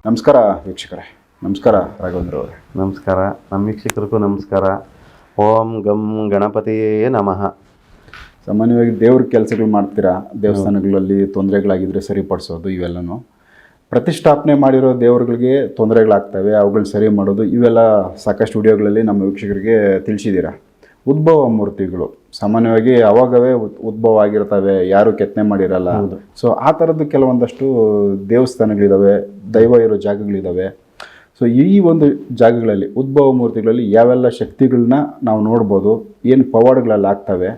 ನಮಸ್ಕಾರ ವೀಕ್ಷಕರೇ. ನಮಸ್ಕಾರ ರಾಘವೇಂದ್ರ ಅವರೇ. ನಮಸ್ಕಾರ. ನಮ್ಮ ವೀಕ್ಷಕರಿಗೂ ನಮಸ್ಕಾರ. ಓಂ ಗಂ ಗಣಪತಿಯೇ ನಮಃ. ಸಾಮಾನ್ಯವಾಗಿ ದೇವ್ರ ಕೆಲಸಗಳು ಮಾಡ್ತೀರಾ, ದೇವಸ್ಥಾನಗಳಲ್ಲಿ ತೊಂದರೆಗಳಾಗಿದ್ದರೆ ಸರಿಪಡಿಸೋದು, ಇವೆಲ್ಲನೂ ಪ್ರತಿಷ್ಠಾಪನೆ ಮಾಡಿರೋ ದೇವರುಗಳಿಗೆ ತೊಂದರೆಗಳಾಗ್ತವೆ, ಅವುಗಳನ್ನ ಸರಿ ಮಾಡೋದು, ಇವೆಲ್ಲ ಸಾಕಷ್ಟು ವಿಡಿಯೋಗಳಲ್ಲಿ ನಮ್ಮ ವೀಕ್ಷಕರಿಗೆ ತಿಳಿಸಿದ್ದೀರಾ. ಉದ್ಭವ ಮೂರ್ತಿಗಳು ಸಾಮಾನ್ಯವಾಗಿ ಅವಾಗವೇ ಉದ್ಭವ ಆಗಿರ್ತವೆ, ಯಾರು ಕೆತ್ತನೆ ಮಾಡಿರಲ್ಲ. ಸೊ ಆ ಥರದ್ದು ಕೆಲವೊಂದಷ್ಟು ದೇವಸ್ಥಾನಗಳಿದ್ದಾವೆ, ದೈವ ಇರೋ ಜಾಗಗಳಿದ್ದಾವೆ. ಸೊ ಈ ಒಂದು ಜಾಗಗಳಲ್ಲಿ ಉದ್ಭವ ಮೂರ್ತಿಗಳಲ್ಲಿ ಯಾವೆಲ್ಲ ಶಕ್ತಿಗಳನ್ನ ನಾವು ನೋಡ್ಬೋದು, ಏನು ಪವಾಡಗಳಲ್ಲಿ ಆಗ್ತವೆ,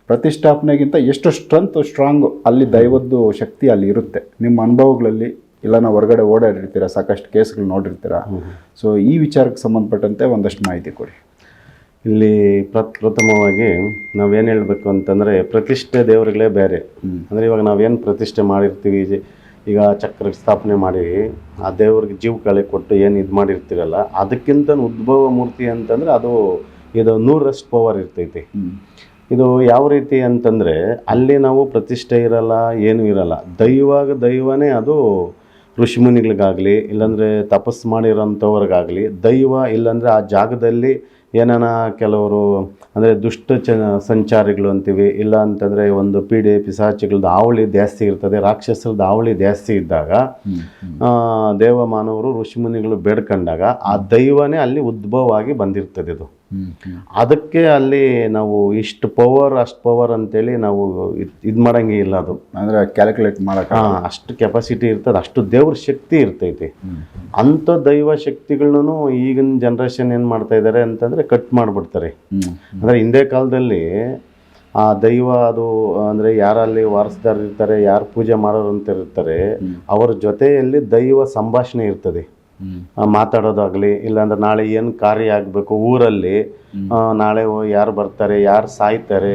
ಪ್ರತಿಷ್ಠಾಪನೆಗಿಂತ ಎಷ್ಟು ಸ್ಟ್ರಾಂಗ್ ಅಲ್ಲಿ ದೈವದ್ದು ಶಕ್ತಿ ಅಲ್ಲಿ ಇರುತ್ತೆ. ನಿಮ್ಮ ಅನುಭವಗಳಲ್ಲಿ ಇಲ್ಲ ನಾವು ಹೊರಗಡೆ ಓಡಾಡಿರ್ತೀರ, ಸಾಕಷ್ಟು ಕೇಸ್ಗಳು ನೋಡಿರ್ತೀರ. ಸೊ ಈ ವಿಚಾರಕ್ಕೆ ಸಂಬಂಧಪಟ್ಟಂತೆ ಒಂದಷ್ಟು ಮಾಹಿತಿ ಕೊಡಿ. ಇಲ್ಲಿ ಪ್ರಥಮವಾಗಿ ನಾವೇನು ಹೇಳಬೇಕು ಅಂತಂದರೆ, ಪ್ರತಿಷ್ಠೆ ದೇವರುಗಳೇ ಬೇರೆ. ಅಂದರೆ ಇವಾಗ ನಾವೇನು ಪ್ರತಿಷ್ಠೆ ಮಾಡಿರ್ತೀವಿ, ಈಗ ಚಕ್ರ ಸ್ಥಾಪನೆ ಮಾಡಿ ಆ ದೇವ್ರಿಗೆ ಜೀವ ಕಳೆ ಕೊಟ್ಟು ಏನು ಇದು ಮಾಡಿರ್ತೀರಲ್ಲ, ಅದಕ್ಕಿಂತ ಉದ್ಭವ ಮೂರ್ತಿ ಅಂತಂದರೆ ಇದು 100ರಷ್ಟು ಪವರ್ ಇರ್ತೈತಿ. ಇದು ಯಾವ ರೀತಿ ಅಂತಂದರೆ, ಅಲ್ಲಿ ನಾವು ಪ್ರತಿಷ್ಠೆ ಇರಲ್ಲ, ಏನೂ ಇರಲ್ಲ. ದೈವನೇ ಅದು ಋಷಿಮುನಿಗಳಿಗಾಗಲಿ, ಇಲ್ಲಾಂದರೆ ತಪಸ್ಸು ಮಾಡಿರೋಂಥವ್ರಿಗಾಗಲಿ ದೈವ, ಇಲ್ಲಾಂದರೆ ಆ ಜಾಗದಲ್ಲಿ ಏನಾನ ಕೆಲವರು ಅಂದರೆ ದುಷ್ಟ ಸಂಚಾರಿಗಳು ಅಂತೀವಿ, ಇಲ್ಲ ಅಂತಂದರೆ ಒಂದು ಪೀಡೆ ಪಿಸಾಚಿಗಳದ್ದು ಹಾವಳಿ ಜಾಸ್ತಿ ಇರ್ತದೆ, ರಾಕ್ಷಸರದ್ದು ಹಾವಳಿ ಜಾಸ್ತಿ ಇದ್ದಾಗ ದೇವಮಾನವರು ಋಷಿಮುನಿಗಳು ಬೇಡ್ಕೊಂಡಾಗ ಆ ದೈವನೇ ಅಲ್ಲಿ ಉದ್ಭವ ಆಗಿ ಬಂದಿರ್ತದೆ. ಇದು ಅದಕ್ಕೆ ಅಲ್ಲಿ ನಾವು ಇಷ್ಟು ಪವರ್ ಅಷ್ಟು ಪವರ್ ಅಂತೇಳಿ ನಾವು ಇದು ಮಾಡೋಂಗೆ ಇಲ್ಲ. ಅದು ಅಂದರೆ ಕ್ಯಾಲ್ಕುಲೇಟ್ ಮಾಡೋಕೆ ಅಷ್ಟು ಕೆಪಾಸಿಟಿ ಇರ್ತದೆ, ಅಷ್ಟು ದೇವ್ರ ಶಕ್ತಿ ಇರ್ತೈತಿ. ಅಂಥ ದೈವ ಶಕ್ತಿಗಳನ್ನೂ ಈಗಿನ ಜನ್ರೇಷನ್ ಏನು ಮಾಡ್ತಾ ಇದ್ದಾರೆ ಅಂತಂದರೆ ಕಟ್ ಮಾಡಿಬಿಡ್ತಾರೆ. ಅಂದರೆ ಹಿಂದೆ ಕಾಲದಲ್ಲಿ ಆ ದೈವ ಅದು ಅಂದರೆ ಯಾರಲ್ಲಿ ವಾರಸ್ದಾರ ಇರ್ತಾರೆ, ಯಾರು ಪೂಜೆ ಮಾಡೋರು ಅಂತ ಇರ್ತಾರೆ, ಅವರ ಜೊತೆಯಲ್ಲಿ ದೈವ ಸಂಭಾಷಣೆ ಇರ್ತದೆ. ಮಾತಾಡೋದಾಗಲಿ, ಇಲ್ಲಾಂದ್ರೆ ನಾಳೆ ಏನು ಕಾರ್ಯ ಆಗಬೇಕು ಊರಲ್ಲಿ, ನಾಳೆ ಯಾರು ಬರ್ತಾರೆ, ಯಾರು ಸಾಯ್ತಾರೆ,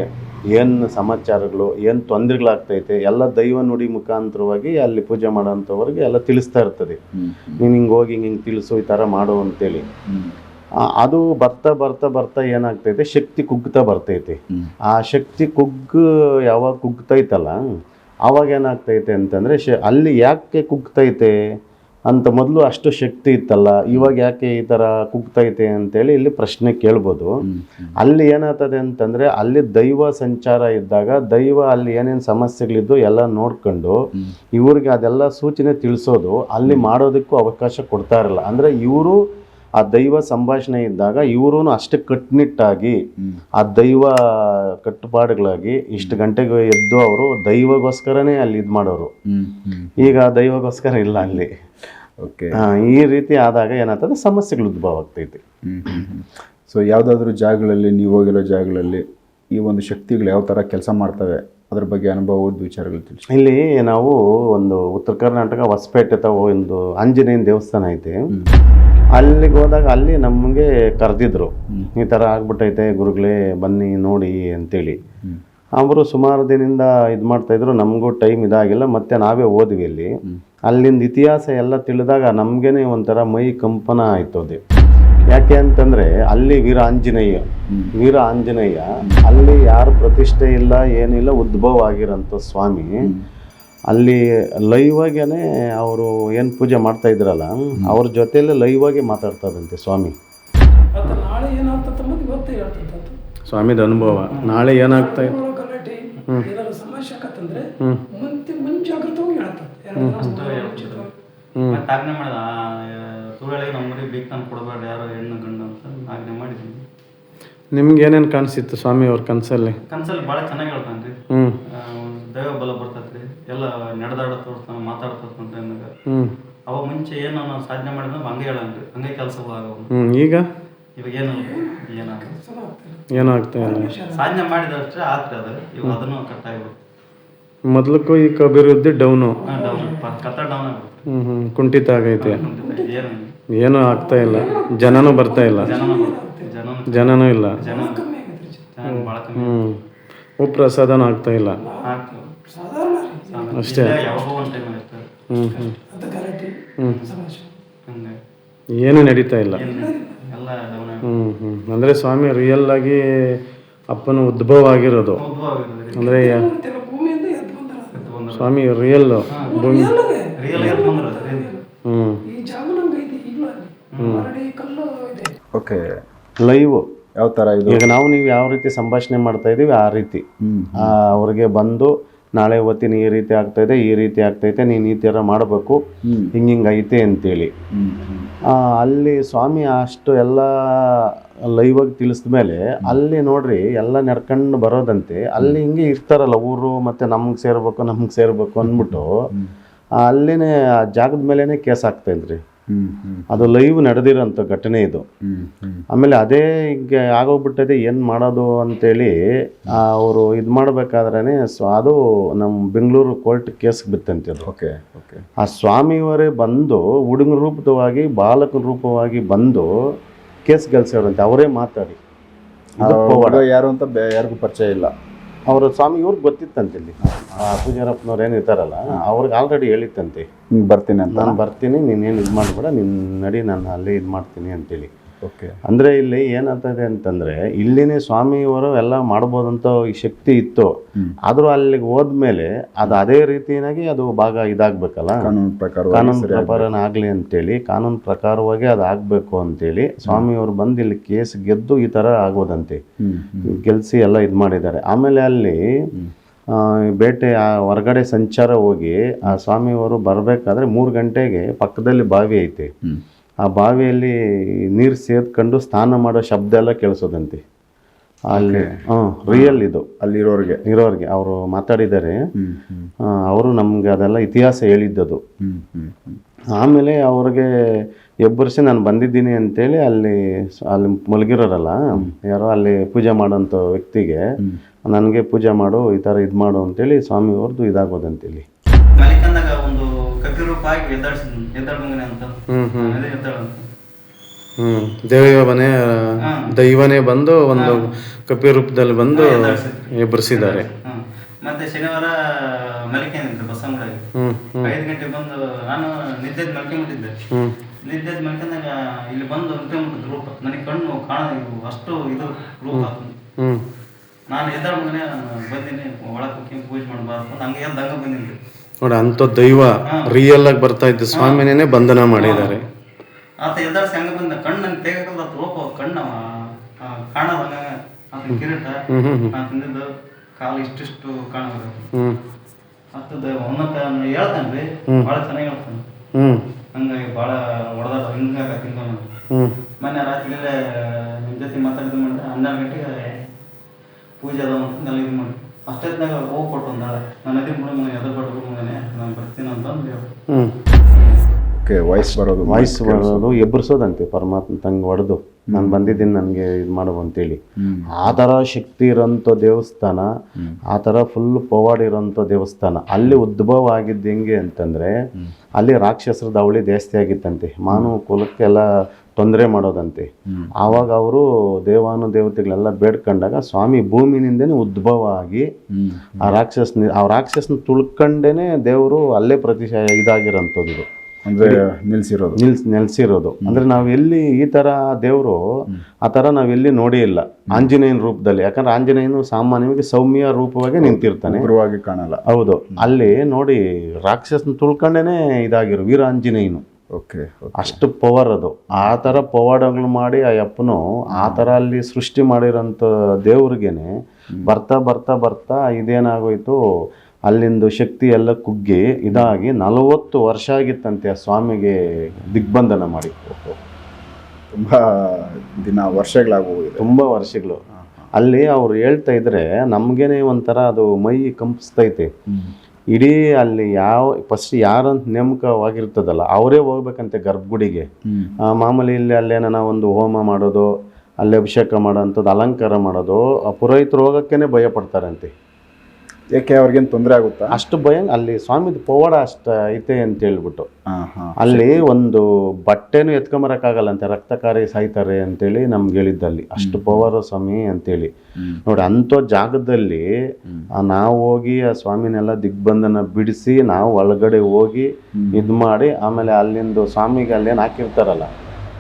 ಏನು ಸಮಾಚಾರಗಳು, ಏನು ತೊಂದರೆಗಳಾಗ್ತೈತೆ ಎಲ್ಲ ದೈವ ನುಡಿ ಮುಖಾಂತರವಾಗಿ ಅಲ್ಲಿ ಪೂಜೆ ಮಾಡೋಂಥವ್ರಿಗೆ ಎಲ್ಲ ತಿಳಿಸ್ತಾ ಇರ್ತದೆ. ನೀನು ಹಿಂಗೆ ಹೋಗಿ ಹಿಂಗೆ ತಿಳಿಸು, ಈ ಥರ ಮಾಡು ಅಂತೇಳಿ. ಅದು ಬರ್ತಾ ಬರ್ತಾ ಬರ್ತಾ ಏನಾಗ್ತೈತೆ, ಶಕ್ತಿ ಕುಗ್ತಾ ಬರ್ತೈತೆ. ಆ ಶಕ್ತಿ ಯಾವಾಗ ಕುಗ್ತೈತಲ್ಲ, ಆವಾಗ ಏನಾಗ್ತೈತೆ ಅಂತಂದರೆ ಅಲ್ಲಿ ಯಾಕೆ ಕುಗ್ತೈತೆ ಅಂತ ಮೊದಲು ಅಷ್ಟು ಶಕ್ತಿ ಇತ್ತಲ್ಲ, ಇವಾಗ ಯಾಕೆ ಈ ಥರ ಕುಗ್ತೈತೆ ಅಂತೇಳಿ ಇಲ್ಲಿ ಪ್ರಶ್ನೆ ಕೇಳ್ಬೋದು. ಅಲ್ಲಿ ಏನಾಗ್ತದೆ ಅಂತಂದರೆ, ಅಲ್ಲಿ ದೈವ ಸಂಚಾರ ಇದ್ದಾಗ ದೈವ ಅಲ್ಲಿ ಏನೇನು ಸಮಸ್ಯೆಗಳಿದ್ದು ಎಲ್ಲ ನೋಡ್ಕೊಂಡು ಇವ್ರಿಗೆ ಅದೆಲ್ಲ ಸೂಚನೆ ತಿಳಿಸೋದು, ಅಲ್ಲಿ ಮಾಡೋದಕ್ಕೂ ಅವಕಾಶ ಕೊಡ್ತಾ ಇರಲ್ಲ. ಅಂದರೆ ಇವರು ಆ ದೈವ ಸಂಭಾಷಣೆ ಇದ್ದಾಗ ಇವರು ಅಷ್ಟು ಕಟ್ಟುನಿಟ್ಟಾಗಿ ಆ ದೈವ ಕಟ್ಟುಪಾಡುಗಳಾಗಿ ಇಷ್ಟು ಗಂಟೆಗೆ ಎದ್ದು ಅವರು ದೈವಗೋಸ್ಕರನೇ ಅಲ್ಲಿ ಇದು ಮಾಡೋರು. ಈಗ ದೈವಗೋಸ್ಕರ ಇಲ್ಲ ಅಲ್ಲಿ. ಓಕೆ. ಈ ರೀತಿ ಆದಾಗ ಏನಾಗ್ತದೆ, ಸಮಸ್ಯೆಗಳು ಉದ್ಭವ ಆಗ್ತೈತಿ. ಸೊ ಯಾವುದಾದ್ರೂ ಜಾಗಗಳಲ್ಲಿ, ನೀವು ಹೋಗಿರೋ ಜಾಗಗಳಲ್ಲಿ ಈ ಒಂದು ಶಕ್ತಿಗಳು ಯಾವ ಥರ ಕೆಲಸ ಮಾಡ್ತವೆ, ಅದ್ರ ಬಗ್ಗೆ ಅನುಭವದ ವಿಚಾರಗಳು ತಿಳಿಸಿ. ಇಲ್ಲಿ ನಾವು ಒಂದು ಉತ್ತರ ಕರ್ನಾಟಕ ಹೊಸಪೇಟೆ ಒಂದು ಆಂಜನೇಯನ ದೇವಸ್ಥಾನ ಐತೆ. ಅಲ್ಲಿಗೆ ಹೋದಾಗ ಅಲ್ಲಿ ನಮಗೆ ಕರೆದಿದ್ರು, ಈ ಥರ ಆಗ್ಬಿಟ್ಟೈತೆ ಗುರುಗಳೇ ಬನ್ನಿ ನೋಡಿ ಅಂತೇಳಿ. ಅವರು ಸುಮಾರು ದಿನದಿಂದ ಇದು ಮಾಡ್ತಾಯಿದ್ರು, ನಮಗೂ ಟೈಮ್ ಇದಾಗಿಲ್ಲ. ಮತ್ತು ನಾವೇ ಹೋದ್ವಿ ಅಲ್ಲಿ. ಅಲ್ಲಿಂದ ಇತಿಹಾಸ ಎಲ್ಲ ತಿಳಿದಾಗ ನಮಗೇನೆ ಒಂಥರ ಮೈ ಕಂಪನ ಆಯ್ತು. ಅದು ಯಾಕೆ ಅಂತಂದರೆ, ಅಲ್ಲಿ ವೀರ ಆಂಜನೇಯ ಅಲ್ಲಿ ಯಾರು ಪ್ರತಿಷ್ಠೆ ಇಲ್ಲ, ಏನಿಲ್ಲ, ಉದ್ಭವ ಆಗಿರೋಂಥ ಸ್ವಾಮಿ ಅಲ್ಲಿ ಲೈವ್ ಆಗೇನೆ ಅವರು ಏನು ಪೂಜೆ ಮಾಡ್ತಾ ಇದ್ರಲ್ಲ, ಅವ್ರ ಜೊತೆಯಲ್ಲೇ ಲೈವ್ ಆಗಿ ಮಾತಾಡ್ತಾರಂತೆ ಸ್ವಾಮಿ. ಸ್ವಾಮಿದ ಅನುಭವ ನಾಳೆ ಏನಾಗ್ತಾ ಇದೆ, ನಿಮ್ಗೆ ಏನೇನು ಕಾಣಿಸಿತ್ತು ಸ್ವಾಮಿ ಅವ್ರ ಕನಸಲ್ಲಿ ಭಾಳ ಚೆನ್ನಾಗಿ ಹೇಳ್ತಾನ್ರಿ. ದೈವ ಬಲ ಬರ್ತೈತ್ರಿ, ಎಲ್ಲ ನಡೆದಾಡ ತೋರಿಸ್ತಾನ, ಮಾತಾಡ್ತಂತ. ಅವಾಗ ಮುಂಚೆ ಏನು ನಾವು ಸಾಧನೆ ಮಾಡಿದ್ರೆ ಹಂಗೆ ಹೇಳನ್ರಿ, ಹಂಗೆ ಕೆಲಸ ಇವಾಗ ಏನಾಗ್ತಾ ಇಲ್ಲ, ಸಾಧನೆ ಮಾಡಿದಷ್ಟೇ ಆತ್ರಿ. ಅದು ಇವಾಗ ಅದನ್ನು ಕಟ್ ಆಗಿಬಿಡುತ್ತೆ. ಮೊದಲಕ್ಕೂ ಈಗ ಅಭಿವೃದ್ಧಿ ಡೌನು, ಕತ್ತ ಡೌನ್ ಆಗುತ್ತೆ, ಕುಂಠಿತ ಆಗೈತೆ, ಏನೂ ಆಗ್ತಾ ಇಲ್ಲ, ಜನನೂ ಬರ್ತಾ ಇಲ್ಲ, ಜನನೂ ಇಲ್ಲ, ಉಪ್ರಸಾದನೂ ಆಗ್ತಾ ಇಲ್ಲ ಅಷ್ಟೇ. ಏನು ನಡೀತಾ ಇಲ್ಲ. ಅಂದರೆ ಸ್ವಾಮಿ ರಿಯಲ್ ಆಗಿ ಅಪ್ಪನ ಉದ್ಭವ ಆಗಿರೋದು. ಅಂದರೆ ಸ್ವಾಮಿ ರಿಯಲ್ ಭೂಮಿ. ಜಾಗ ನಂಗೆ ಐತಿ ಈಗಲೂ ಅಲ್ಲಿ ಮರಡಿ ಕಲ್ಲು ಇದೆ. ಓಕೆ, ಲೈವ್ ಯಾವ ಥರ ಇದು? ಈಗ ನೀವು ಯಾವ ರೀತಿ ಸಂಭಾಷಣೆ ಮಾಡ್ತಾ ಇದೀವಿ ಆ ರೀತಿ ಅವ್ರಿಗೆ ಬಂದು ನಾಳೆ ಹೊತ್ತಿನ ಈ ರೀತಿ ಆಗ್ತಾಯಿದೆ, ಈ ರೀತಿ ಆಗ್ತೈತೆ, ನೀನು ಈ ಥರ ಮಾಡಬೇಕು, ಹಿಂಗೆ ಐತೆ ಅಂತೇಳಿ ಅಲ್ಲಿ ಸ್ವಾಮಿ ಅಷ್ಟು ಎಲ್ಲ ಲೈವಾಗಿ ತಿಳಿಸಿದ ಮೇಲೆ ಅಲ್ಲಿ ನೋಡ್ರಿ ಎಲ್ಲ ನಡ್ಕೊಂಡು ಬರೋದಂತೆ. ಅಲ್ಲಿ ಹಿಂಗೆ ಇರ್ತಾರಲ್ಲ ಊರು, ಮತ್ತು ನಮ್ಗೆ ಸೇರ್ಬೇಕು ಅಂದ್ಬಿಟ್ಟು ಅಲ್ಲಿನೇ ಆ ಜಾಗದ ಮೇಲೇ ಕೇಸ್ ಆಗ್ತಾಯಿದ್ರಿ. ಅದು ಲೈವ್ ನಡೆದಿರೋಂಥ ಘಟನೆ ಇದು. ಆಮೇಲೆ ಅದೇ ಹಿಂಗೆ ಆಗೋಗ್ಬಿಟ್ಟದೆ, ಏನು ಮಾಡೋದು ಅಂತೇಳಿ ಅವರು ಇದು ಮಾಡಬೇಕಾದ್ರೆ ಅದು ನಮ್ಮ ಬೆಂಗಳೂರು ಕೋರ್ಟ್ ಕೇಸ್ ಬಿತ್ತಂತೆ ಅದು. Okay okay. ಆ ಸ್ವಾಮಿಯವರೇ ಬಂದು ಹುಡುಗನ ರೂಪವಾಗಿ ಬಾಲಕನ ರೂಪವಾಗಿ ಬಂದು ಕೇಸ್ ಗೆಲ್ಸೋರಂತೆ, ಅವರೇ ಮಾತಾಡಿ. ಯಾರು ಅಂತ ಯಾರಿಗೂ ಪರಿಚಯ ಇಲ್ಲ. ಅವರ ಸ್ವಾಮಿ ಇವ್ರಿಗೆ ಗೊತ್ತಿತ್ತಂತೆ, ಇಲ್ಲಿ ಪೂಜಾರಪ್ಪನವ್ರು ಏನು ಇರ್ತಾರಲ್ಲ ಅವ್ರಿಗೆ ಆಲ್ರೆಡಿ ಹೇಳಿತ್ತಂತೆ, ಬರ್ತೀನಿ ಅಂತ, ನಾನು ಬರ್ತೀನಿ, ನೀನೇನು ಇದು ಮಾಡಬೇಡ, ನೀನು ನಡಿ, ನಾನು ಅಲ್ಲೇ ಇದು ಮಾಡ್ತೀನಿ ಅಂತೇಳಿ. ಓಕೆ. ಅಂದರೆ ಇಲ್ಲಿ ಏನಾಗ್ತದೆ ಅಂತಂದರೆ ಇಲ್ಲಿನೇ ಸ್ವಾಮಿಯವರು ಎಲ್ಲ ಮಾಡ್ಬೋದಂತ ಈ ಶಕ್ತಿ ಇತ್ತು. ಆದರೂ ಅಲ್ಲಿಗೆ ಹೋದ್ಮೇಲೆ ಅದು ಅದೇ ರೀತಿಯಾಗಿ ಅದು ಭಾಗ ಇದಾಗಬೇಕಲ್ಲ, ಕಾನೂನು ಪ್ರಕಾರನೇ ಆಗಲಿ ಅಂತೇಳಿ, ಕಾನೂನು ಪ್ರಕಾರವಾಗಿ ಅದು ಆಗಬೇಕು ಅಂತೇಳಿ ಸ್ವಾಮಿಯವರು ಬಂದು ಇಲ್ಲಿ ಕೇಸ್ ಗೆದ್ದು ಈ ಥರ ಆಗೋದಂತೆ, ಗೆಲ್ಲಿಸಿ ಎಲ್ಲ ಇದು ಮಾಡಿದ್ದಾರೆ. ಆಮೇಲೆ ಅಲ್ಲಿ ಬೇಟೆ ಹೊರಗಡೆ ಸಂಚಾರ ಹೋಗಿ ಆ ಸ್ವಾಮಿಯವರು ಬರಬೇಕಾದ್ರೆ 3 ಗಂಟೆಗೆ ಪಕ್ಕದಲ್ಲಿ ಬಾವಿ ಐತೆ. ಆ ಬಾವಿಯಲ್ಲಿ ನೀರು ಸೇದ್ಕೊಂಡು ಸ್ನಾನ ಮಾಡೋ ಶಬ್ದ ಎಲ್ಲ ಕೇಳಿಸೋದಂತೆ ಅಲ್ಲಿ. ರಿಯಲ್ ಇದು ಇರೋರಿಗೆ ಅವರು ಮಾತಾಡಿದ್ದಾರೆ. ಅವರು ನಮ್ಗೆ ಅದೆಲ್ಲ ಇತಿಹಾಸ ಹೇಳಿದ್ದದು. ಆಮೇಲೆ ಅವ್ರಿಗೆ ಎಬ್ಬರಿಸಿ ನಾನು ಬಂದಿದ್ದೀನಿ ಅಂತೇಳಿ ಅಲ್ಲಿ ಮಲಗಿರೋರಲ್ಲ ಯಾರೋ ಅಲ್ಲಿ ಪೂಜೆ ಮಾಡೋಂಥ ವ್ಯಕ್ತಿಗೆ, ನನಗೆ ಪೂಜೆ ಮಾಡು, ಈ ಥರ ಇದು ಮಾಡು ಅಂತೇಳಿ ಸ್ವಾಮಿಯವ್ರದ್ದು ಇದಾಗೋದಂತೇಳಿ. ಮಲಿಕಂದಾಗ ಒಂದು ಕಪಿರೂಪ ಆಗಿ ಎದ್ದಾಡ್ಮಂಗನೆ ಅಂತ ದೈವನೇ ಬಂದು ಒಂದು ಕಪಿ ರೂಪದಲ್ಲಿ ಬಂದು ಎಬ್ಬರಿಸಿದ್ದಾರೆ. ಮತ್ತೆ ಶನಿವಾರ ಮಲಿಕೊಂಡಿದ್ರು ಬಸ್ಸಂಗಡಿಗೆ 5 ಗಂಟೆಗೆ ಬಂದು, ನಾನು ನಿದ್ದೆದ್ ಮಲ್ಕೊಂಡ್ಬಿಟ್ಟಿದ್ದೆ. ನಿದ್ದೆದ್ ಮಲ್ಕೊಂಡಾಗ ಇಲ್ಲಿ ಬಂದು ನಿಂತ್ಕೊಂಡ್ಬಿಟ್ಟಿದ್ದು ರೂಪ, ನನಗೆ ಕಣ್ಣು ಕಾಣೋದು ಅಷ್ಟು ಇದು ರೂಪ. ನಾನು ಎದ್ದಾಡ್ಮಂಗನೆ ಬಂದಿನಿ, ಒಳಗೆ ಹೋಗಿ ಪೂಜೆ ಮಾಡಬಾರ್ದು, ಹಂಗೆ ಎದ್ದಂಗ ಬಂದಿನಿ ನೋಡಿ. ಅಂಥ ದೈವ ರಿಯಲ್ ಆಗಿ ಬರ್ತಾ ಇದ್ದ ಸ್ವಾಮಿನೇ ಬಂಧನ ಮಾಡಿದ್ದಾರೆ. ಆತ ಎದ್ದಾಡ್ಸಿ ಹಂಗ ಬಂದ, ಕಣ್ಣು ತೆಗಕಲ್ಲ ರೂಪ, ಕಣ್ಣ ಕಾಣೋದಂಗ, ಆತನ ಕಿರೀಟ, ಆತನಿದ್ದು ಕಾಲು ಇಷ್ಟಿಷ್ಟು ಕಾಣಬೇಕು. ಅಷ್ಟದ ಒಂದೊಂದು ಹೇಳ್ತಾನ್ರಿ, ಭಾಳ ಚೆನ್ನಾಗಿ ಹೇಳ್ತಾನೆ. ಹಂಗಾಗಿ ಭಾಳ ಹೊಡೆದಾಡ ಹಿಂಗಾಗ ತಿಂಗ. ಮೊನ್ನೆ ರಾತ್ರಿ ನಿಮ್ಮ ಜೊತೆ ಮಾತಾಡಿದ್ದು ಮಾಡಿದ್ರೆ 12 ಗಂಟೆಗೆ ಪೂಜೆ ಅದ ಅಂತ ಇದು ಮಾಡಿ ಅಷ್ಟೊತ್ತಿನಾಗ ಹೋಗಿ ಕೊಟ್ಟು ಅಂದಾಳೆ, ನಾನು ಅದೇ ಬಿಡು ಮನೆ ಎದ್ರ ಬಡ್ಬಿಡು ಮಗನೆ, ನಾನು ಬರ್ತೀನಿ ಅಂತಂದು ಹೇಳಿ. ವಾಯ್ಸ್ ಬರೋದು ಎಬ್ಬರಿಸೋದಂತೆ ಪರಮಾತ್ಮ ತಂಗೆ ಹೊಡೆದು, ನಾನು ಬಂದಿದ್ದೀನಿ, ನನಗೆ ಇದು ಮಾಡು ಅಂತೇಳಿ. ಆ ಥರ ಶಕ್ತಿ ಇರೋಂಥ ದೇವಸ್ಥಾನ, ಆ ಥರ ಫುಲ್ ಪವಾಡ ಇರೋಂಥ ದೇವಸ್ಥಾನ. ಅಲ್ಲಿ ಉದ್ಭವ ಆಗಿದ್ದು ಹೆಂಗೆ ಅಂತಂದರೆ, ಅಲ್ಲಿ ರಾಕ್ಷಸರ ದಾವಳಿ ಜಾಸ್ತಿ ಆಗಿತ್ತಂತೆ, ಮಾನವ ಕುಲಕ್ಕೆಲ್ಲ ತೊಂದರೆ ಮಾಡೋದಂತೆ. ಆವಾಗ ಅವರು ದೇವಾನುದೇವತೆಗಳೆಲ್ಲ ಬೇಡ್ಕೊಂಡಾಗ ಸ್ವಾಮಿ ಭೂಮಿನಿಂದನೇ ಉದ್ಭವ ಆಗಿ ಆ ರಾಕ್ಷಸನ ತುಳ್ಕೊಂಡೇನೆ ದೇವರು ಅಲ್ಲೇ ಇದಾಗಿರೋಂಥದ್ದು, ಅಂದರೆ ನೆಲೆಸಿರೋದು. ಅಂದರೆ ನಾವೆಲ್ಲಿ ಈ ಥರ ದೇವರು ಆ ಥರ ನಾವೆಲ್ಲಿ ನೋಡೇ ಇಲ್ಲ ಆಂಜನೇಯನ ರೂಪದಲ್ಲಿ. ಯಾಕಂದ್ರೆ ಆಂಜನೇಯನು ಸಾಮಾನ್ಯವಾಗಿ ಸೌಮ್ಯ ರೂಪವಾಗಿ ನಿಂತಿರ್ತಾನೆ, ಕಾಣಲ್ಲ. ಹೌದು, ಅಲ್ಲಿ ನೋಡಿ ರಾಕ್ಷಸನ ತುಳ್ಕೊಂಡೇನೆ ಇದಾಗಿರೋ ವೀರಾಂಜನೇಯನು. ಓಕೆ, ಅಷ್ಟು ಪವರ್ ಅದು. ಆ ಥರ ಪವಾಡಗಳು ಮಾಡಿ ಆ ಅಪ್ಪನು ಆ ಥರ ಅಲ್ಲಿ ಸೃಷ್ಟಿ ಮಾಡಿರೋಂಥ ದೇವ್ರಿಗೇನೆ ಬರ್ತಾ ಬರ್ತಾ ಬರ್ತಾ ಇದೇನಾಗೋಯ್ತು, ಅಲ್ಲಿಂದು ಶಕ್ತಿ ಎಲ್ಲ ಕುಗ್ಗಿ ಇದಾಗಿ 40 ವರ್ಷ ಆಗಿತ್ತಂತೆ ಆ ಸ್ವಾಮಿಗೆ ದಿಗ್ಬಂಧನ ಮಾಡಿ. ತುಂಬ ವರ್ಷಗಳಾಗೋಗಿದೆ, ತುಂಬ ವರ್ಷಗಳು. ಅಲ್ಲಿ ಅವ್ರು ಹೇಳ್ತಾ ಇದ್ರೆ ನಮಗೇನೆ ಒಂಥರ ಅದು ಮೈ ಕಂಪಿಸ್ತೈತೆ. ಇಡೀ ಅಲ್ಲಿ ಫಸ್ಟ್ ಯಾರಂತ ನೇಮಕವಾಗಿರ್ತದಲ್ಲ ಅವರೇ ಹೋಗ್ಬೇಕಂತೆ ಗರ್ಭಗುಡಿಗೆ. ಮಾಮೂಲಿ ಇಲ್ಲಿ ಅಲ್ಲೇನ ಒಂದು ಹೋಮ ಮಾಡೋದು, ಅಲ್ಲಿ ಅಭಿಷೇಕ ಮಾಡೋಂಥದ್ದು, ಅಲಂಕಾರ ಮಾಡೋದು, ಪುರೋಹಿತರು ಹೋಗೋಕ್ಕೇ ಭಯ ಪಡ್ತಾರಂತೆ. ಯಾಕೆ ಅವ್ರಿಗೇನು ತೊಂದರೆ ಆಗುತ್ತಾ? ಅಷ್ಟು ಭಯ. ಅಲ್ಲಿ ಸ್ವಾಮಿದು ಪವಾಡ ಅಷ್ಟು ಐತೆ ಅಂತ ಹೇಳ್ಬಿಟ್ಟು ಅಲ್ಲಿ ಒಂದು ಬಟ್ಟೆನೂ ಎತ್ಕೊಂಬರಕ್ಕಾಗಲ್ಲಂತೆ, ರಕ್ತಕಾರಿ ಸಾಯ್ತಾರೆ ಅಂತೇಳಿ ನಮ್ಗೆ ಹೇಳಿದ್ದಲ್ಲಿ. ಅಷ್ಟು ಪವರ್ ಸ್ವಾಮಿ ಅಂತೇಳಿ ನೋಡಿ. ಅಂಥ ಜಾಗದಲ್ಲಿ ನಾವು ಹೋಗಿ ಆ ಸ್ವಾಮಿನೆಲ್ಲ ದಿಗ್ಬಂಧನ ಬಿಡಿಸಿ ನಾವು ಒಳಗಡೆ ಹೋಗಿ ಇದು ಮಾಡಿ, ಆಮೇಲೆ ಅಲ್ಲಿಂದು ಸ್ವಾಮಿಗೆ ಅಲ್ಲೇನು ಹಾಕಿರ್ತಾರಲ್ಲ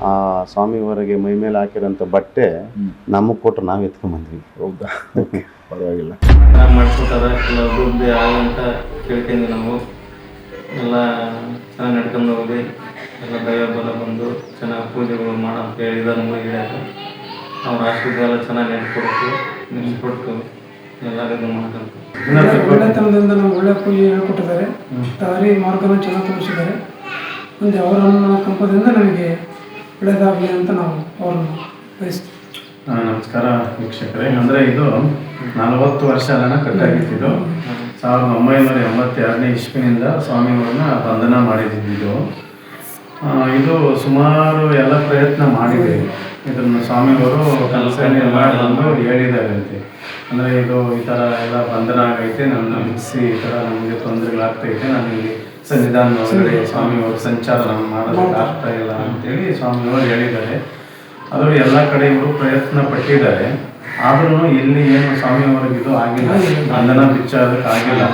ಆ ಸ್ವಾಮಿವರೆಗೆ ಮೈ ಮೇಲೆ ಹಾಕಿರೋಂಥ ಬಟ್ಟೆ ನಮಗೆ ಕೊಟ್ಟರು, ನಾವು ಎತ್ಕೊಂಬಂದ್ವಿ. ಹೌದಾ? ಪರವಾಗಿಲ್ಲ, ಮಾಡಿಸ್ಕೊತಾರೆ, ಎಲ್ಲ ಅಭಿವೃದ್ಧಿ ಆಗಂತ ಕೇಳ್ಕೊಂಡ್ವಿ. ನಾವು ಎಲ್ಲ ಚೆನ್ನಾಗಿ ನಡ್ಕೊಂಡು ಹೋಗಿ ಎಲ್ಲ ದೈವ ಬಲ ಬಂದು ಚೆನ್ನಾಗಿ ಪೂಜೆಗಳು ಮಾಡೋ ಅಂತ ಹೇಳಿ ಇದನ್ನು ಹಿಡಿಯಾಕ ಅವ್ರ ಆಶೀರ್ವಾದ ಎಲ್ಲ ಚೆನ್ನಾಗಿ ನೆನೆಸ್ಕೊಟ್ಟು ಎಲ್ಲರೂ ಇದು ಮಾಡ್ಕೊಂಡು ಒಳ್ಳೆತನದಿಂದ ನಾವು ಒಳ್ಳೆ ಪೂಜೆ ಹೇಳ್ಕೊಟ್ಟಿದ್ದಾರೆ, ದಾರಿ ಮಾರ್ಗನ ಚೆನ್ನಾಗಿ ತೋರಿಸಿದ್ದಾರೆ. ಮುಂದೆ ಅವರನ್ನು ಕಂಪದಿಂದ ನಮಗೆ ಒಳ್ಳೆಯದಾಗಲಿ ಅಂತ ನಾವು ಅವರನ್ನು ಬಯಸ್ತೀವಿ. ನಮಸ್ಕಾರ ವೀಕ್ಷಕರೇ. ಅಂದರೆ ಇದು 40 ವರ್ಷ ಕಟ್ಟಾಗಿದ್ದು 1982ನೇ ಇಸ್ವಿನಿಂದ ಸ್ವಾಮಿಗಳನ್ನ ಬಂಧನ ಮಾಡಿದ್ದು. ಇದು ಸುಮಾರು ಎಲ್ಲ ಪ್ರಯತ್ನ ಮಾಡಿದೆ. ಇದನ್ನು ಸ್ವಾಮಿಗಳು ಕಲ್ಪನೆ ಮಾಡಿ ಬಂದು ಹೇಳಿದ್ದಾರೆ ಅಂತೆ. ಅಂದರೆ ಇದು ಈ ಥರ ಎಲ್ಲ ಬಂಧನ ಆಗೈತೆ, ನನ್ನ ಬಿಡಿಸಿ ಈ ಥರ ನಮಗೆ ತೊಂದರೆಗಳಾಗ್ತೈತೆ, ನಾನು ಇಲ್ಲಿ ಸನ್ನಿಧಾನ ಒಳಗಡೆ ಸ್ವಾಮಿಯವರು ಸಂಚಾರ ನಾನು ಮಾಡೋದಕ್ಕೆ ಆಗ್ತಾ ಇಲ್ಲ ಅಂತೇಳಿ ಸ್ವಾಮಿಯವರು ಹೇಳಿದ್ದಾರೆ. ಆದರೂ ಎಲ್ಲ ಕಡೆ ಇವರು ಪ್ರಯತ್ನ ಪಟ್ಟಿದ್ದಾರೆ. ಆದ್ರೂ ಇಲ್ಲಿ ಏನು ಸ್ವಾಮಿಯವರಿಗೆ ಇದು ಆಗಿಲ್ಲ, ಬಂಧನ ಬಿಚ್ಚೋದಕ್ಕೆ ಆಗಿಲ್ಲ.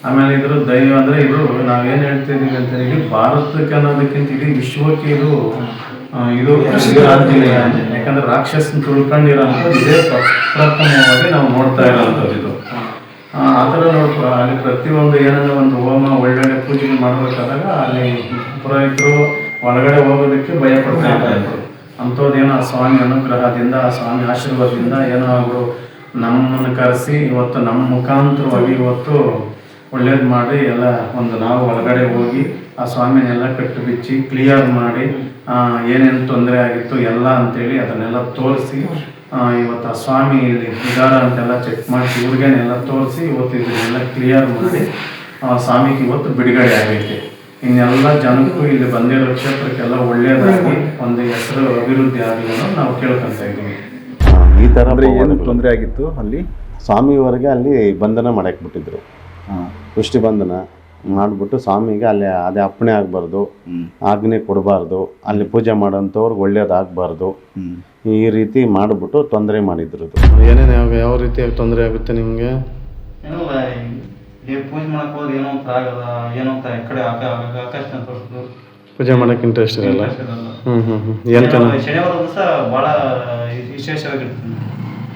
ಆಮೇಲೆ ಇದ್ರ ದೈವ ಅಂದರೆ ಇದು ನಾವೇನು ಹೇಳ್ತಿದ್ದೀವಿ ಅಂತ ಹೇಳಿ ಭಾರತಕ್ಕೆ ಅನ್ನೋದಕ್ಕಿಂತ ಇಡೀ ವಿಶ್ವಕ್ಕೆ ಇದು ಆಂಜನೇಯ. ಯಾಕಂದ್ರೆ ರಾಕ್ಷಸನ ತುಳ್ಕೊಂಡಿರೋಂಥದ್ದು ಇದೇ ಪ್ರಥಮವಾಗಿ ನಾವು ನೋಡ್ತಾ ಇರೋವಂಥದ್ದು. ಇದು ಆ ಥರ ಅಲ್ಲಿ ಪ್ರತಿಯೊಂದು ಏನನ್ನ ಒಂದು ಹೋಮ ಒಳ್ಳೊಳ್ಳೆ ಪೂಜೆ ಮಾಡಬೇಕಾದಾಗ ಅಲ್ಲಿ ಪುರೋಹಿತರು ಒಳಗಡೆ ಹೋಗೋದಕ್ಕೆ ಭಯ ಪಡ್ತಾ ಇದ್ರು. ಅಂಥದ್ದೇನೋ ಆ ಸ್ವಾಮಿ ಅನುಗ್ರಹದಿಂದ, ಆ ಸ್ವಾಮಿ ಆಶೀರ್ವಾದದಿಂದ ಏನೋ ಅವರು ನಮ್ಮನ್ನು ಕರೆಸಿ ಇವತ್ತು ನಮ್ಮ ಮುಖಾಂತರವಾಗಿ ಇವತ್ತು ಒಳ್ಳೇದು ಮಾಡಿ ಎಲ್ಲ ಒಂದು ನಾವು ಒಳಗಡೆ ಹೋಗಿ ಆ ಸ್ವಾಮಿನೆಲ್ಲ ಕಟ್ಟು ಬಿಚ್ಚಿ ಕ್ಲಿಯರ್ ಮಾಡಿ ಏನೇನು ತೊಂದರೆ ಆಗಿತ್ತು ಎಲ್ಲ ಅಂತೇಳಿ ಅದನ್ನೆಲ್ಲ ತೋರಿಸಿ ಇವತ್ತು ಆ ಸ್ವಾಮಿ ಇಲ್ಲಿ ಇದಾರ ಅಂತೆಲ್ಲ ಚೆಕ್ ಮಾಡಿಸಿ ಇವ್ರಿಗೇನೆಲ್ಲ ತೋರಿಸಿ ಇವತ್ತು ಇದನ್ನೆಲ್ಲ ಕ್ಲಿಯರ್ ಮಾಡಿ ಸ್ವಾಮಿಗೆ ಇವತ್ತು ಬಿಡುಗಡೆ ಆಗೈತೆ. ಇನ್ನೆಲ್ಲ ಜನಕ್ಕೂ ಇಲ್ಲಿ ಬಂದಿರೋ ಕ್ಷೇತ್ರಕ್ಕೆಲ್ಲ ಒಳ್ಳೇದಾಗಿ ಒಂದು ಹೆಸರು ಅಭಿವೃದ್ಧಿ ಆಗಲಿ ಅನ್ನೋದು ನಾವು ಕೇಳ್ಕೊತಾ ಇದ್ದೀವಿ. ಈ ಥರ ಏನು ತೊಂದರೆ ಆಗಿತ್ತು ಅಲ್ಲಿ? ಸ್ವಾಮಿಯವರೆಗೆ ಅಲ್ಲಿ ಬಂಧನ ಮಾಡಕ್ಕೆ ಬಿಟ್ಟಿದ್ರು. ಪುಷ್ಟಿ ಬಂಧನ ಮಾಡಿಬಿಟ್ಟು ಸ್ವಾಮಿಗೆ ಅಲ್ಲಿ ಅದೇ ಅಪ್ಪಣೆ ಆಗಬಾರ್ದು, ಆಜ್ಞೆ ಕೊಡಬಾರ್ದು, ಅಲ್ಲಿ ಪೂಜೆ ಮಾಡೋಂಥವ್ರಿಗೆ ಒಳ್ಳೇದಾಗಬಾರ್ದು, ಈ ರೀತಿ ಮಾಡಿಬಿಟ್ಟು ತೊಂದರೆ ಮಾಡಿದ್ರು. ಏನೇನು ಯಾವ ರೀತಿಯಾಗಿ ತೊಂದರೆ ಆಗುತ್ತೆ ನಿಮಗೆ? ಪೂಜೆ ಮಾಡಕ್ ಹೋದ್ರೆ ಏನೋ ಅಂತ ಆಗದ, ಏನೋ ಅಂತ ಈ ಕಡೆ ಆಕಾಶ ತೋರಿಸೋದು, ಪೂಜೆ ಮಾಡಕ್ಕೆ ಇಂಟ್ರೆಸ್ಟ್ ಇರಲ್ಲ. ಶನಿವಾರ ದಿವಸ ಭಾಳ ವಿಶೇಷವಾಗಿರ್ತೀನಿ.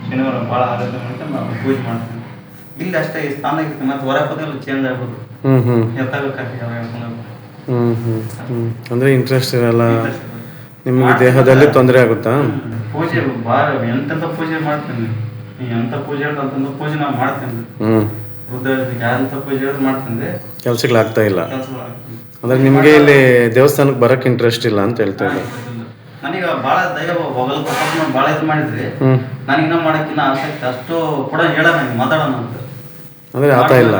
ಶನಿವಾರ ಭಾಳ ಆರಾಧನೆ ಮಾಡ್ಕೊಂಡು ನಾವು ಪೂಜೆ ಮಾಡ್ತೀನಿ. ಇಲ್ಲಿ ಅಷ್ಟೇ ಈ ಸ್ಥಾನ ಇರುತ್ತೆ, ಮತ್ತೆ ಹೊರ ಪದೆಲ್ಲ ಚೇಂಜ್ ಆಗ್ಬೋದು. ಅಂದರೆ ಇಂಟ್ರೆಸ್ಟ್ ಇರಲ್ಲ ನಿಮಗೆ, ದೇಹದಲ್ಲಿ ತೊಂದರೆ ಆಗುತ್ತಾ? ಪೂಜೆ ಭಾಳ ಎಂತೆಂಥ ಪೂಜೆ ಮಾಡ್ತೀನಿ, ಎಂಥ ಪೂಜೆ ಅಂತಂದು ಪೂಜೆ ನಾವು ಮಾಡ್ತೀನಿ. ಯಾರಂತ ಪೂಜೆ ಮಾಡ್ತೀನಿ, ಕೆಲ್ಸಗಳಾಗ್ತಾ ಇಲ್ಲ. ಅಂದ್ರೆ ನಿಮಗೆ ಇಲ್ಲಿ ದೇವಸ್ಥಾನಕ್ಕೆ ಬರಕ್ಕೆ ಇಂಟ್ರೆಸ್ಟ್ ಇಲ್ಲ ಅಂತ ಹೇಳ್ತಾ ಇದ್ದಾರೆ. ನನಗೆ ಭಾಳ ದೈವ ಹೋಗಲ್ ಭಾಳ ಇದು ಮಾಡಿದ್ರಿ, ನನಗಿನ್ನ ಮಾಡೋಕ್ಕಿನ್ನ ಆಸಕ್ತಿ ಅಷ್ಟು ಕೂಡ ಹೇಳ ನನಗೆ ಮಾತಾಡೋಣ ಅಂತ. ಅಂದ್ರೆ ಆತ ಇಲ್ಲ,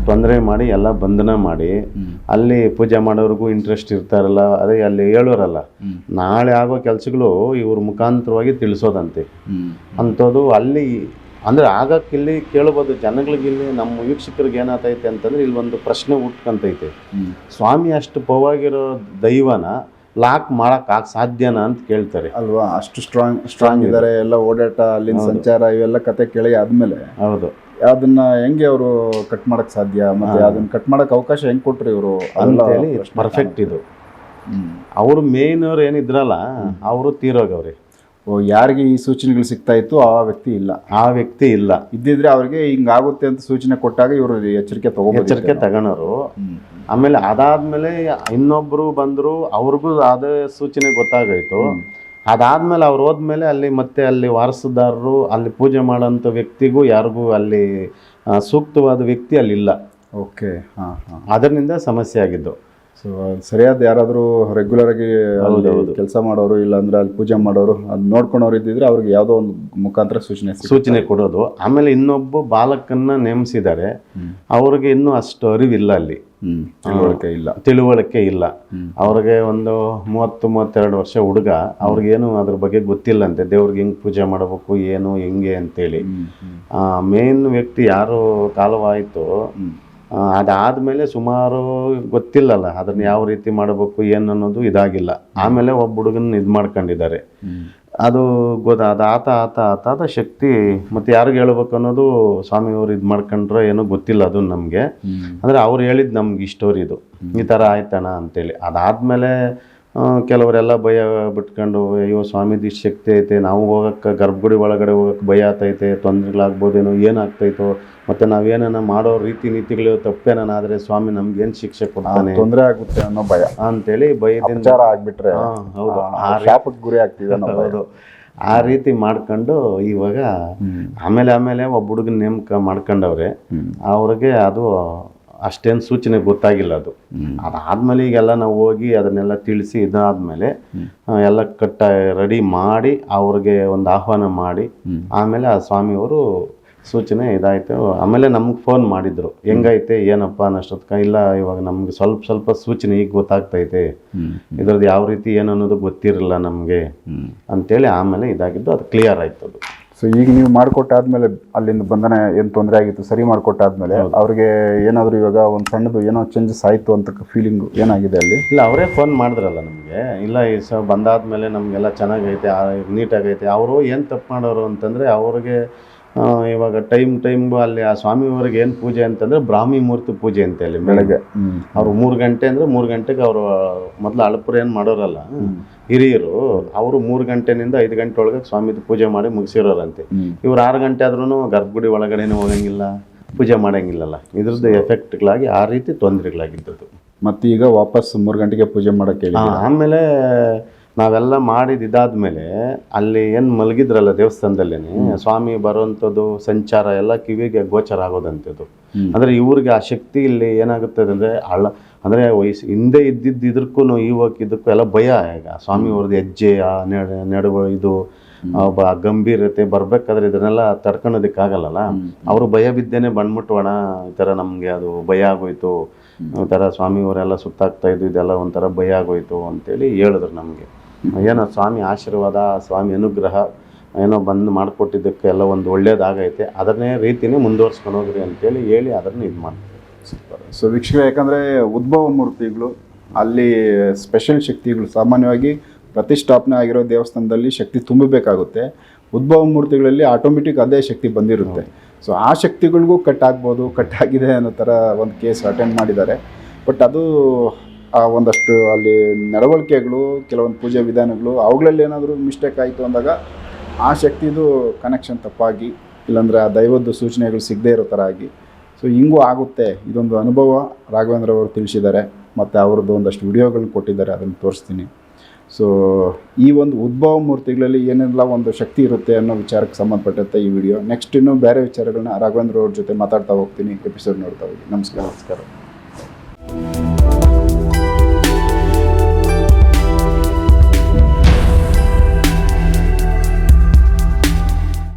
ತೊಂದರೆ ಮಾಡಿ ಎಲ್ಲ ಬಂಧನ ಮಾಡಿ ಅಲ್ಲಿ ಪೂಜೆ ಮಾಡೋರಿಗೂ ಇಂಟ್ರೆಸ್ಟ್ ಇರ್ತಾರಲ್ಲ, ಅದೇ ಅಲ್ಲಿ ಹೇಳೋರಲ್ಲ ನಾಳೆ ಆಗೋ ಕೆಲಸಗಳು ಇವ್ರ ಮುಖಾಂತರವಾಗಿ ತಿಳಿಸೋದಂತೆ. ಅಂಥದ್ದು ಅಲ್ಲಿ ಅಂದರೆ ಆಗಕ್ಕೆ ಇಲ್ಲಿ ಕೇಳ್ಬೋದು ಜನಗಳಿಗೆ. ಇಲ್ಲಿ ನಮ್ಮ ವೀಕ್ಷಕರಿಗೆ ಏನಾಗ್ತೈತೆ ಅಂತಂದ್ರೆ ಇಲ್ಲಿ ಒಂದು ಪ್ರಶ್ನೆ ಹುಟ್ಕೊಂತೈತೆ, ಸ್ವಾಮಿ ಅಷ್ಟು ಪವಾಗಿರೋ ದೈವನ ಲಾಕ್ ಮಾಡಕ್ಕೆ ಸಾಧ್ಯನಾ ಅಂತ ಕೇಳ್ತಾರೆ ಅಲ್ವಾ? ಅಷ್ಟು ಸ್ಟ್ರಾಂಗ್ ಇದ್ದಾರೆ, ಎಲ್ಲ ಓಡಾಟ, ಅಲ್ಲಿನ ಸಂಚಾರ, ಇವೆಲ್ಲ ಕತೆ ಕೇಳಿ ಆದ್ಮೇಲೆ ಹೌದು ಅದನ್ನ ಹೆಂಗೆ ಅವರು ಕಟ್ ಮಾಡಕ್ ಸಾಧ್ಯ, ಮತ್ತೆ ಅದನ್ನ ಕಟ್ ಮಾಡಕ್ ಅವಕಾಶ ಹೆಂಗ್ ಕೊಟ್ರಿ ಇವರು ಅಂತೇಳಿ ಪರ್ಫೆಕ್ಟ್ ಇದು. ಅವರು ಮೇನ್ ಅವ್ರು ಏನಿದ್ರಲ್ಲ ಅವರು ತೀರೋಗವ್ರಿ. ಯಾರಿಗೆ ಈ ಸೂಚನೆಗಳು ಸಿಗ್ತಾ ಇತ್ತು ಆ ವ್ಯಕ್ತಿ ಇಲ್ಲ, ಇದ್ದಿದ್ರೆ ಅವ್ರಿಗೆ ಹಿಂಗಾಗುತ್ತೆ ಅಂತ ಸೂಚನೆ ಕೊಟ್ಟಾಗ ಇವರು ಎಚ್ಚರಿಕೆ ತಗೊಳೋರು. ಆಮೇಲೆ ಅದಾದ್ಮೇಲೆ ಇನ್ನೊಬ್ರು ಬಂದ್ರು, ಅವ್ರಿಗೂ ಅದೇ ಸೂಚನೆ ಗೊತ್ತಾಗೋಯ್ತು. ಅದಾದ್ಮೇಲೆ ಅವ್ರು ಹೋದ್ಮೇಲೆ ಅಲ್ಲಿ ಮತ್ತೆ ಅಲ್ಲಿ ವಾರಸುದಾರರು, ಅಲ್ಲಿ ಪೂಜೆ ಮಾಡೋಂಥ ವ್ಯಕ್ತಿಗೂ ಯಾರಿಗೂ ಅಲ್ಲಿ ಸೂಕ್ತವಾದ ವ್ಯಕ್ತಿ ಅಲ್ಲಿಲ್ಲ. ಓಕೆ, ಅದರಿಂದ ಸಮಸ್ಯೆ ಆಗಿದ್ದು. ಸೊ ಸರಿಯಾದ ಯಾರಾದರೂ ರೆಗ್ಯುಲರ್ ಆಗಿ ಕೆಲಸ ಮಾಡೋರು, ಇಲ್ಲಾಂದ್ರೆ ಅಲ್ಲಿ ಪೂಜೆ ಮಾಡೋರು, ಅದು ನೋಡ್ಕೊಳೋರು ಇದ್ದಿದ್ರೆ ಅವ್ರಿಗೆ ಯಾವುದೋ ಒಂದು ಮುಖಾಂತರ ಸೂಚನೆ ಕೊಡೋದು. ಆಮೇಲೆ ಇನ್ನೊಬ್ಬ ಬಾಲಕನ್ನ ನೇಮಿಸಿದ್ದಾರೆ, ಅವ್ರಿಗೆ ಇನ್ನೂ ಅಷ್ಟು ಅರಿವಿಲ್ಲ, ಅಲ್ಲಿ ತಿಳುವಳಿಕೆ ಇಲ್ಲ. ಅವ್ರಿಗೆ ಒಂದು 30-32 ವರ್ಷ ಹುಡುಗ, ಅವ್ರಿಗೇನು ಅದ್ರ ಬಗ್ಗೆ ಗೊತ್ತಿಲ್ಲಂತೆ, ದೇವ್ರಿಗೆ ಹೆಂಗೆ ಪೂಜೆ ಮಾಡಬೇಕು ಏನು ಹೆಂಗೆ ಅಂತೇಳಿ. ಮೇನ್ ವ್ಯಕ್ತಿ ಯಾರು ಕಾಲವಾಯಿತು ಅದಾದಮೇಲೆ ಸುಮಾರು ಗೊತ್ತಿಲ್ಲಲ್ಲ ಅದನ್ನು ಯಾವ ರೀತಿ ಮಾಡಬೇಕು ಏನು ಅನ್ನೋದು ಇದಾಗಿಲ್ಲ. ಆಮೇಲೆ ಒಬ್ಬ ಹುಡುಗನ ಇದು ಮಾಡ್ಕೊಂಡಿದ್ದಾರೆ, ಅದು ಅದು ಆತ ಶಕ್ತಿ ಮತ್ತು ಯಾರಿಗೆ ಹೇಳ್ಬೇಕು ಅನ್ನೋದು ಸ್ವಾಮಿಯವರು ಇದು ಮಾಡ್ಕೊಂಡ್ರೆ ಏನೋ ಗೊತ್ತಿಲ್ಲ ಅದು ನಮಗೆ. ಅಂದರೆ ಅವ್ರು ಹೇಳಿದ್ದು ನಮ್ಗೆ ಈ ಸ್ಟೋರಿದು ಈ ಥರ ಆಯ್ತಣ್ಣ ಅಂತೇಳಿ. ಅದಾದಮೇಲೆ ಕೆಲವರೆಲ್ಲ ಭಯ ಬಿಟ್ಕೊಂಡು ಅಯ್ಯೋ ಸ್ವಾಮಿದು ಇಷ್ಟು ಶಕ್ತಿ ಐತೆ, ನಾವು ಹೋಗೋಕ್ಕೆ ಗರ್ಭಗುಡಿ ಒಳಗಡೆ ಹೋಗೋಕ್ಕೆ ಭಯ ಆಗ್ತೈತೆ, ತೊಂದರೆಗಳಾಗ್ಬೋದೇನೋ, ಏನಾಗ್ತೈತೋ, ಮತ್ತು ನಾವೇನ ಮಾಡೋ ರೀತಿ ನೀತಿಗಳು ತಪ್ಪೇನಾದ್ರೆ ಸ್ವಾಮಿ ನಮ್ಗೇನು ಶಿಕ್ಷೆ ಕೊಡ್ತಾನೆ, ತೊಂದರೆ ಆಗುತ್ತೆ ಅನ್ನೋ ಭಯ ಅಂತೇಳಿ ಭಯದಿಂದ ವಿಚಾರ ಆಗ್ಬಿಟ್ರೆ ಹೌದು ಶಾಪಕ್ಕೆ ಗುರಿ ಆಗ್ತಿದೆ ಅನ್ನೋ ಭಯ. ಹೌದು ಆ ರೀತಿ ಮಾಡ್ಕೊಂಡು ಇವಾಗ ಆಮೇಲೆ ಒಬ್ಬ ಹುಡುಗನ ನೇಮಕ ಮಾಡ್ಕೊಂಡವ್ರೆ. ಅವ್ರಿಗೆ ಅದು ಅಷ್ಟೇನು ಸೂಚನೆ ಗೊತ್ತಾಗಿಲ್ಲ. ಅದಾದ್ಮೇಲೆ ಈಗೆಲ್ಲ ನಾವು ಹೋಗಿ ಅದನ್ನೆಲ್ಲ ತಿಳಿಸಿ ಇದಾದ್ಮೇಲೆ ಎಲ್ಲ ರೆಡಿ ಮಾಡಿ ಅವ್ರಿಗೆ ಒಂದು ಆಹ್ವಾನ ಮಾಡಿ ಆಮೇಲೆ ಆ ಸ್ವಾಮಿಯವರು ಸೂಚನೆ ಇದಾಯಿತು. ಆಮೇಲೆ ನಮ್ಗೆ ಫೋನ್ ಮಾಡಿದ್ರು, ಹೆಂಗೈತೆ ಏನಪ್ಪ ಅನ್ನೋಷ್ಟೊತ್ಕ, ಇಲ್ಲ ಇವಾಗ ನಮ್ಗೆ ಸ್ವಲ್ಪ ಸೂಚನೆ ಈಗ ಗೊತ್ತಾಗ್ತೈತೆ, ಇದ್ರದ್ದು ಯಾವ ರೀತಿ ಏನು ಅನ್ನೋದು ಗೊತ್ತಿರಲಿಲ್ಲ ನಮಗೆ ಅಂತೇಳಿ ಆಮೇಲೆ ಇದಾಗಿದ್ದು, ಅದು ಕ್ಲಿಯರ್ ಆಯ್ತು ಅದು. ಸೊ ಈಗ ನೀವು ಮಾಡಿಕೊಟ್ಟಾದ್ಮೇಲೆ ಅಲ್ಲಿಂದ ಬಂಧನ ಏನು ತೊಂದರೆ ಆಗಿತ್ತು ಸರಿ ಮಾಡಿಕೊಟ್ಟಾದ್ಮೇಲೆ ಅವ್ರಿಗೆ ಏನಾದರೂ ಇವಾಗ ಒಂದು ಸಣ್ಣದು ಏನೋ ಚೇಂಜಸ್ ಆಯಿತು ಅಂತ ಫೀಲಿಂಗು ಏನಾಗಿದೆ ಅಲ್ಲಿ? ಇಲ್ಲ, ಅವರೇ ಫೋನ್ ಮಾಡಿದ್ರಲ್ಲ ನಮಗೆ, ಇಲ್ಲ ಈ ಬಂದಾದ್ಮೇಲೆ ನಮಗೆಲ್ಲ ಚೆನ್ನಾಗೈತೆ, ನೀಟಾಗೈತೆ. ಅವರು ಏನು ತಪ್ಪು ಮಾಡೋರು ಅಂತಂದರೆ ಅವ್ರಿಗೆ ಇವಾಗ ಟೈಮ್ ಅಲ್ಲಿ ಆ ಸ್ವಾಮಿಯವ್ರಿಗೆ ಏನು ಪೂಜೆ ಅಂತಂದರೆ ಬ್ರಾಹ್ಮಿ ಮುಹೂರ್ತ ಪೂಜೆ ಅಂತ ಅಲ್ಲಿ ಬೆಳಗ್ಗೆ ಅವರು 3 ಗಂಟೆ ಅಂದರೆ 3 ಗಂಟೆಗೆ ಅವರು ಮೊದಲು ಅಳಪುರ ಏನು ಮಾಡೋರಲ್ಲ ಹಿರಿಯರು, ಅವರು 3 ಗಂಟೆನಿಂದ 5 ಗಂಟೆ ಒಳಗೆ ಸ್ವಾಮಿದು ಪೂಜೆ ಮಾಡಿ ಮುಗಿಸಿರೋರಂತೆ. ಇವ್ರು 6 ಗಂಟೆ ಆದ್ರೂ ಗರ್ಭಗುಡಿ ಒಳಗಡೆನೂ ಹೋಗಂಗಿಲ್ಲ, ಪೂಜೆ ಮಾಡೋಂಗಿಲ್ಲಲ್ಲ. ಇದ್ರದ್ದು ಎಫೆಕ್ಟ್ಗಳಾಗಿ ಆ ರೀತಿ ತೊಂದರೆಗಳಾಗಿದ್ದದ್ದು. ಮತ್ತು ಈಗ ವಾಪಸ್ 3 ಗಂಟೆಗೆ ಪೂಜೆ ಮಾಡೋಕ್ಕೆ ಆಮೇಲೆ ನಾವೆಲ್ಲ ಮಾಡಿದಾದ್ಮೇಲೆ ಅಲ್ಲಿ ಏನು ಮಲಗಿದ್ರಲ್ಲ ದೇವಸ್ಥಾನದಲ್ಲೇ ಸ್ವಾಮಿ ಬರುವಂಥದ್ದು ಸಂಚಾರ ಎಲ್ಲ ಕಿವಿಗೆ ಗೋಚರ ಆಗೋದಂಥದ್ದು. ಅಂದರೆ ಇವ್ರಿಗೆ ಆ ಶಕ್ತಿ ಇಲ್ಲಿ ಏನಾಗುತ್ತದೆ ಅಂದರೆ ಅಂದರೆ ಹಿಂದೆ ಇದಕ್ಕೂ ಇದಕ್ಕೂ ಎಲ್ಲ ಭಯ. ಈಗ ಸ್ವಾಮಿ ಅವ್ರದ್ದು ಹೆಜ್ಜೆ ನಡುವ ಇದು ಗಂಭೀರತೆ ಬರಬೇಕಾದ್ರೆ ಇದನ್ನೆಲ್ಲ ತಡ್ಕೊಳೋದಕ್ಕಾಗಲ್ಲ. ಅವರು ಭಯ ಬಿದ್ದೇನೆ ಬಂದ್ಬಿಟ್ಟು ಅಣ್ಣ ಈ ಥರ ನಮಗೆ ಅದು ಭಯ ಆಗೋಯ್ತು, ಈ ಥರ ಸ್ವಾಮಿಯವರೆಲ್ಲ ಸುತ್ತಾಗ್ತಾ ಇದ್ದು, ಇದೆಲ್ಲ ಒಂಥರ ಭಯ ಆಗೋಯ್ತು ಅಂತೇಳಿ ಹೇಳಿದ್ರು ನಮಗೆ. ಏನೋ ಸ್ವಾಮಿ ಆಶೀರ್ವಾದ, ಸ್ವಾಮಿ ಅನುಗ್ರಹ ಏನೋ ಬಂದು ಮಾಡಿಕೊಟ್ಟಿದ್ದಕ್ಕೆ ಎಲ್ಲ ಒಂದು ಒಳ್ಳೇದಾಗೈತೆ, ಅದನ್ನೇ ರೀತಿನೇ ಮುಂದುವರ್ಸ್ಕೊಂಡು ಹೋಗ್ರಿ ಅಂತೇಳಿ ಹೇಳಿ ಅದನ್ನು ಇದು ಮಾಡ್ತೀವಿ. ಸೊ ವೀಕ್ಷಕರೇ, ಯಾಕಂದರೆ ಉದ್ಭವ ಮೂರ್ತಿಗಳು ಅಲ್ಲಿ ಸ್ಪೆಷಲ್ ಶಕ್ತಿಗಳು ಸಾಮಾನ್ಯವಾಗಿ ಪ್ರತಿಷ್ಠಾಪನೆ ಆಗಿರೋ ದೇವಸ್ಥಾನದಲ್ಲಿ ಶಕ್ತಿ ತುಂಬಬೇಕಾಗುತ್ತೆ. ಉದ್ಭವ ಮೂರ್ತಿಗಳಲ್ಲಿ ಆಟೋಮೆಟಿಕ್ ಅದೇ ಶಕ್ತಿ ಬಂದಿರುತ್ತೆ. ಸೊ ಆ ಶಕ್ತಿಗಳಿಗೂ ಕಟ್ಟಾಗ್ಬೋದು, ಕಟ್ಟಾಗಿದೆ ಅನ್ನೋ ಥರ ಒಂದು ಕೇಸ್ ಅಟೆಂಡ್ ಮಾಡಿದ್ದಾರೆ. ಬಟ್ ಅದು ಒಂದಷ್ಟು ಅಲ್ಲಿ ನಡವಳಿಕೆಗಳು, ಕೆಲವೊಂದು ಪೂಜೆ ವಿಧಾನಗಳು ಅವುಗಳಲ್ಲಿ ಏನಾದರೂ ಮಿಸ್ಟೇಕ್ ಆಯಿತು ಅಂದಾಗ ಆ ಶಕ್ತಿದು ಕನೆಕ್ಷನ್ ತಪ್ಪಾಗಿ, ಇಲ್ಲಾಂದರೆ ಆ ದೈವದ್ದು ಸೂಚನೆಗಳು ಸಿಗದೇ ಇರೋ ಥರ ಆಗಿ, ಸೊ ಹಿಂಗೂ ಆಗುತ್ತೆ. ಇದೊಂದು ಅನುಭವ ರಾಘವೇಂದ್ರ ಅವರು ತಿಳಿಸಿದ್ದಾರೆ, ಮತ್ತು ಅವ್ರದ್ದು ಒಂದಷ್ಟು ವಿಡಿಯೋಗಳನ್ನ ಕೊಟ್ಟಿದ್ದಾರೆ, ಅದನ್ನು ತೋರಿಸ್ತೀನಿ. ಸೊ ಈ ಒಂದು ಉದ್ಭವ ಮೂರ್ತಿಗಳಲ್ಲಿ ಏನೆಲ್ಲ ಒಂದು ಶಕ್ತಿ ಇರುತ್ತೆ ಅನ್ನೋ ವಿಚಾರಕ್ಕೆ ಸಂಬಂಧಪಟ್ಟಂತೆ ಈ ವಿಡಿಯೋ. ನೆಕ್ಸ್ಟ್ ಇನ್ನೂ ಬೇರೆ ವಿಚಾರಗಳನ್ನ ರಾಘವೇಂದ್ರ ಅವ್ರ ಜೊತೆ ಮಾತಾಡ್ತಾ ಹೋಗ್ತೀನಿ. ಎಪಿಸೋಡ್ ನೋಡ್ತಾ ಹೋಗಿ. ನಮಸ್ಕಾರ.